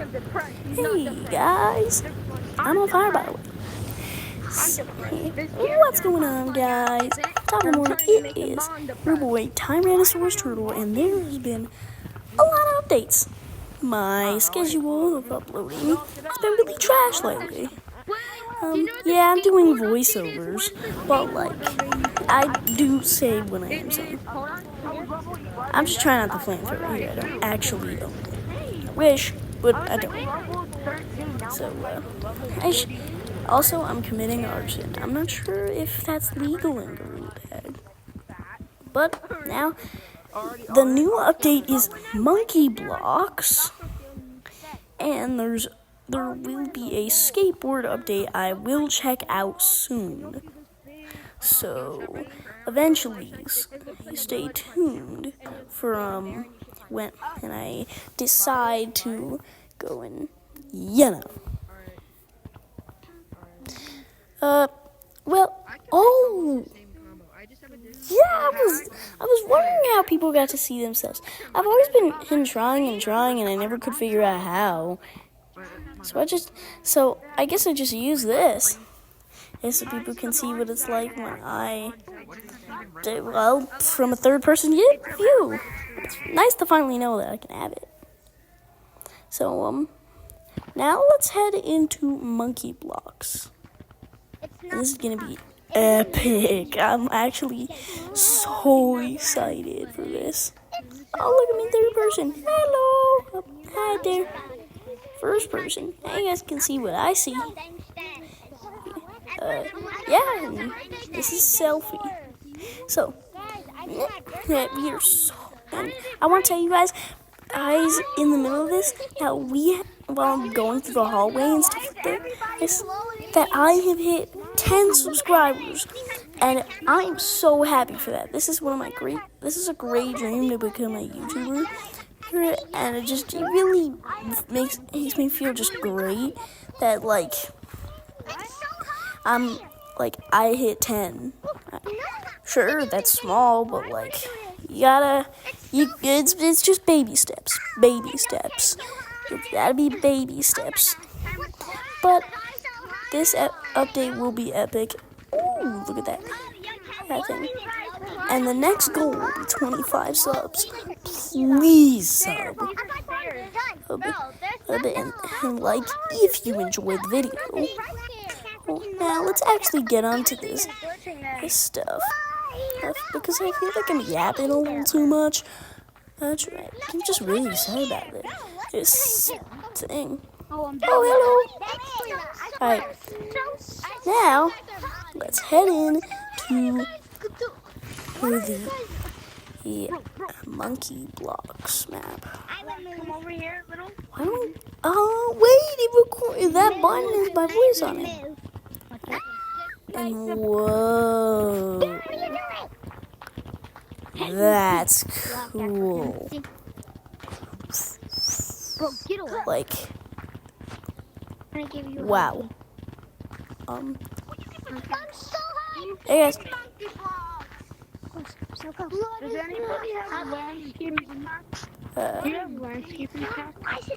Hey guys, I'm on fire by the way. What's going on, guys? Top of the morning, it is your boy Tyrannosaurus Turtle, and there has been a lot of updates. My schedule of uploading has been really trash lately. Yeah, I'm doing voiceovers, but I do say when I am saying. I'm just trying not to flamethrower here. I don't actually own it. I wish, but I don't. So, also, I'm committing arson. I'm not sure if that's legal in Gorilla. But now, the new update is monkey blocks, and there will be a skateboard update I will check out soon. So, eventually, stay tuned for when I decide to go and I was wondering how people got to see themselves. I've always been trying, and I never could figure out how. So I guess I just use this, so people can see what it's like when I from a third-person view. It's nice to finally know that I can have it. So now let's head into monkey blocks. This is gonna be epic. I'm actually so excited for this. Oh, look at me, third person. Hello. Hi there. First person. Now you guys can see what I see. Yeah, this is selfie. So, and I want to tell you guys, in the middle of this, that while I'm going through the hallway and stuff like that I have hit 10 subscribers, and I am so happy for that. This is a great dream to become a YouTuber, and it really makes me feel just great that I hit 10. Sure, that's small, but it's just baby steps. It's gotta be baby steps. But this update will be epic. Ooh, look at that thing. And the next goal will be 25 subs. Please sub. And if you enjoyed the video. Well, now let's actually get onto this stuff. Because I feel like I'm yapping a little too much. That's right. I'm just really excited about it. This thing. Oh, hello. Alright. Now, let's head in to the monkey blocks map. Why don't that button is my voice on it. And whoa. That's cool. Wow. Hey guys. Does anybody have landscaping packs? Do you have landscaping packs?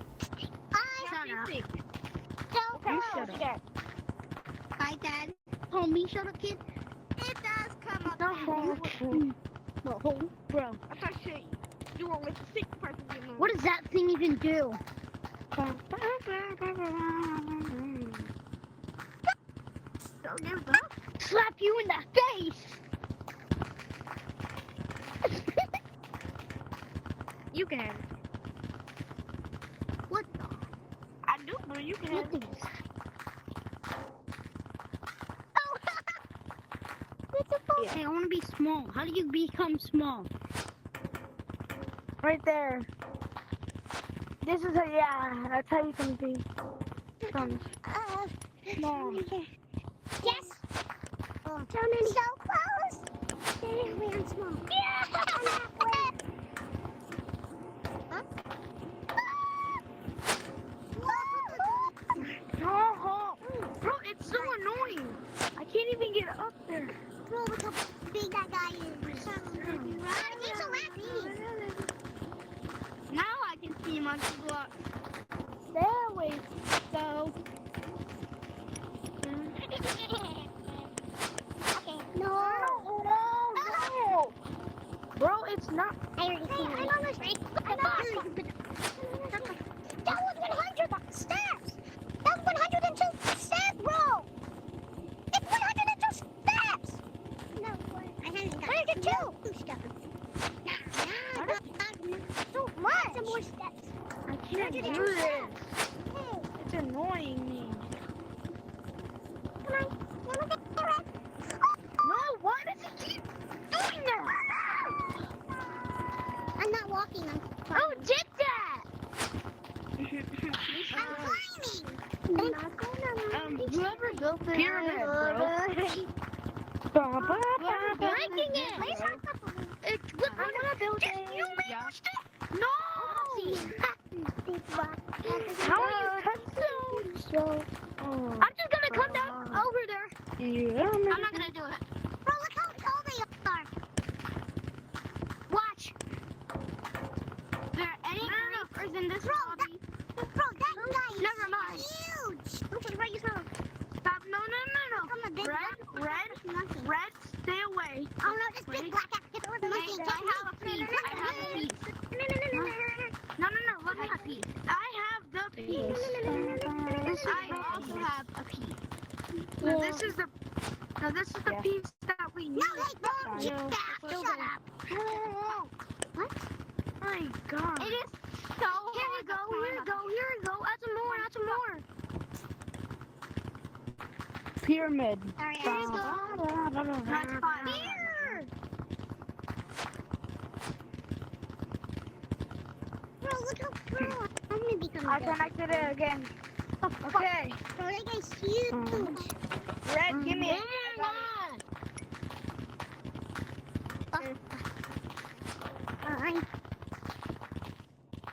Shut up. Hi, Dad. Homie, shut up, kid. It does come up. No, bro. I thought you were with the sick person. What does that thing even do? Slap you in the face. You can have it. What the? I do, but you can have it. Hey, I want to be small. How do you become small? Right there. This is that's how you can be small. Yes. Turn in so close. I'm small. Yeah. No, bro, it's so annoying. I can't even get up there. Bro, look how big that guy is. He's so happy. Now I can see monkey block. There. boys. So. No. Bro, it's not. I already seen it. That was 100 steps. That was 102 steps, bro. It's 102 steps. No, I haven't got 102 steps. So much. Some more steps. I can't do this. It's annoying me. Come on. No, why does it keep doing that? I'm not walking. I'm Oh, climbing. did that? I'm climbing. Whoever built this pyramid, bro. Whoever breaking it. I want to build it. You made the step. No. How are you cut so? I'm just gonna come down over there. Yeah. I'm not gonna do it. Bro, look how tall they are. Watch. There any creepers in this lobby? Bro, that guy is Never mind. huge. Okay, right, you saw him. Stop. No. Red, stay away. Oh no, this big black ass kid was a monkey. I have a piece. No, let me have a piece. I have the piece. I also have a piece. Now this is the piece that we need. No, hey, don't shut up. What? My God. It is so Here we go. Add some more. Pyramid. Alright, here we go. That's fine. Here! Bro, look how cool. I'm gonna become I big. connected it again. Okay. Bro, that guy's huge. Red, give me it.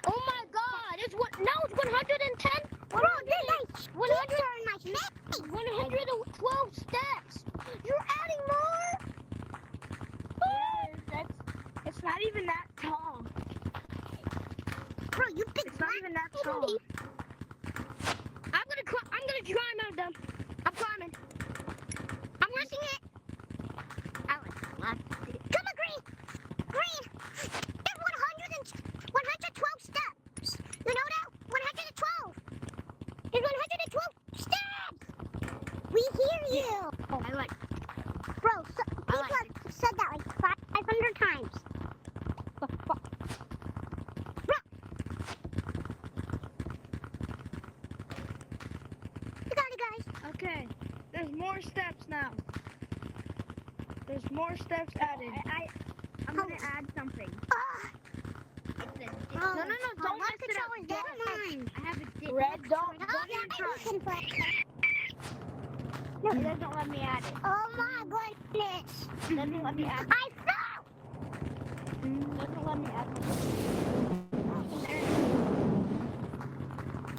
Oh my God! It's 110. Bro, this guy's 112 steps. You're adding more. It's not even that tall. Bro, you big It's not even that tall. I'm gonna climb out of them. I'm climbing. I'm rushing it. Come on, Green. There's 112 steps. You know that? 112. There's 112 steps. We hear you. I like. Bro, people have said that like 500 times. The fuck. Bro. You got it, guys. Okay. There's more steps now. There's more steps added. I'm gonna add something. No, don't mess it up. I have a dick. Red, don't even try. No. It doesn't let me add it. Oh my goodness. It doesn't let me add it. I fell. It doesn't let me add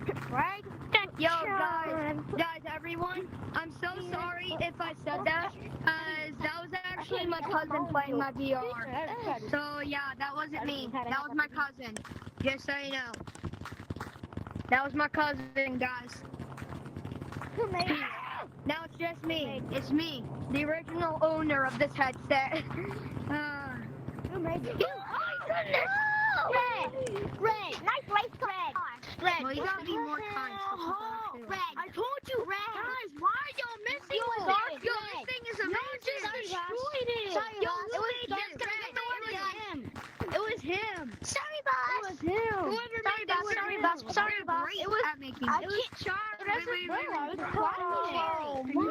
it. Right? Yo, guys, everyone, I'm so sorry if I said that, that was actually my cousin playing my VR. So, yeah, that wasn't me. That was my cousin. Just so you know. That was my cousin, guys. Who made it? Now it's just me. It's me, the original owner of this headset. Who made it? Oh my goodness! Red. Nice race car. Red. Well, you gotta be more kind. Red. I told you, Red. Guys, why are y'all missing this? Yo, this thing is amazing. You just destroyed it. Yo, it was him. Sorry, boss. It was him. Whoever made that was Sorry, him. boss. Sorry, boss. It was at making. It was Charlie. Wait. I was climbing. No.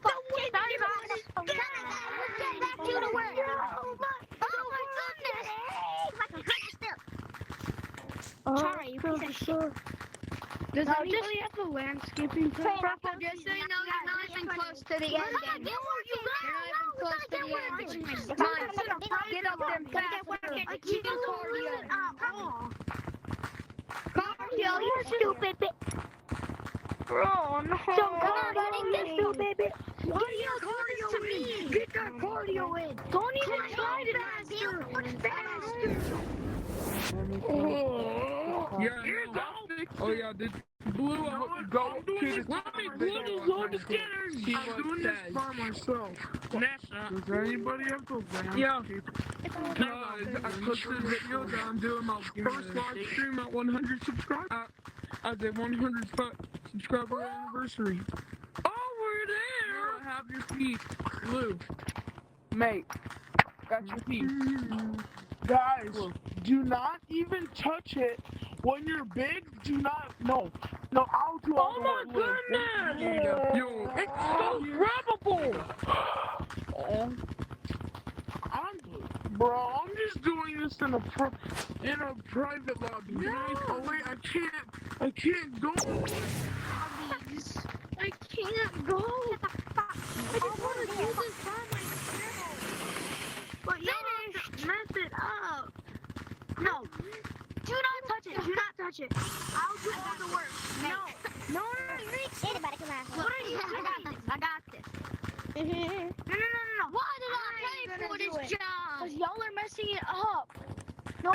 Sorry, boss. Get back to the work. Oh my goodness. Sorry, you piece of shit. Does anybody have the landscaping plan? Just so you know, you're not even close to the end. You're not even close to the end. Come on, get up there fast. Keep your cardio. Cardio, you stupid bitch. Bro, no. Don't stupid bitch. Why are you cardio to me? Get that cardio in. Don't even try to faster. Yeah, no, I'll fix Oh yeah, this blue go to the top. Blue is on the skinners. I'm doing this by myself. Nessa. Does anybody have the RAM? Yeah. Guys, I posted a video that I'm doing my first live stream at 100 subscribers. At the 100 subscriber anniversary. Over there! I have your piece. Blue. Mate. Got your piece. Guys, do not even touch it. When you're big, do not. No, I'll do all the work. Oh my goodness! Yo, it's so grabbable! Bro, I'm just doing this in a private lobby. No. Oh wait, I can't go. I can't go. I just want to do this by myself. But you have to mess it up. No. Do not touch it. Do not touch it. I'll do all the work. No. Anybody come out. What are you? I got this. No. Why did I pay for this job? Because y'all are messing it up. No.